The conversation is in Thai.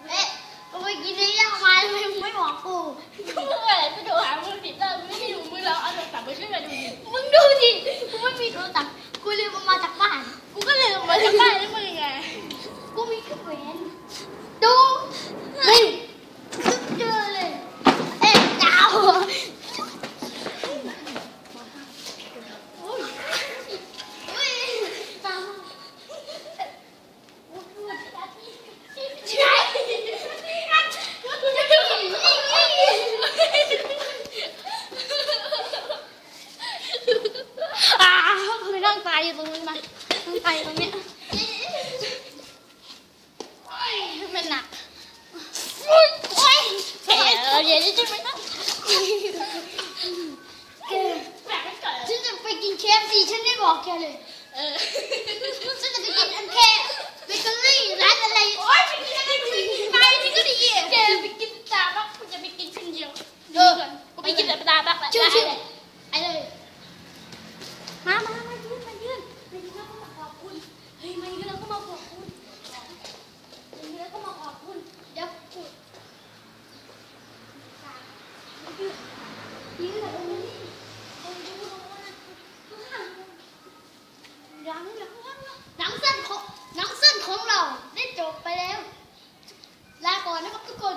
เอ๊ะกูไปกินนี่ยังมาทำไมมึงไม่บอกกูก็มึงอะไรไปโทรหามึงติดต่อมึงไม่อยู่มึงแล้วเอาโทรศัพท์มาช่วยมาดูดิ มึงดูดิกูไม่มีโทรศัพท์กูลืมมันมาจากบ้าน กูก็เลยลงมาจากบ้านแล้วมึงไง กูมีแค่แหวนดูนี่เจอเลยเอ๊ะดาวคือนั่งตายอยู่ตรงนี้มานั่งตายตรงนี้มันหนักเดี๋ยวจะไปนั่งฉันจะไปกินเคฟซีฉันไม่บอกแกเลยฉันจะไปกินอันแค่เบเกอรี่ร้านอะไรโอ๊ยไปกินอะไรไปนี่ก็ดีแกไปกินตาบักคุณจะไปกินคนเดียวกูไปกินแต่ตาบักแหละชื่อไอ้เลยมายืนแล้วก็มาขอบคุณเฮ้ยมายืนแล้วก็มาขอบคุณแล้วก็มาขอบคุณเดี๋ยวกูยืนแบบนี้หนังสั้นของเราได้จบไปแล้วลาก่อนนะครับทุกคน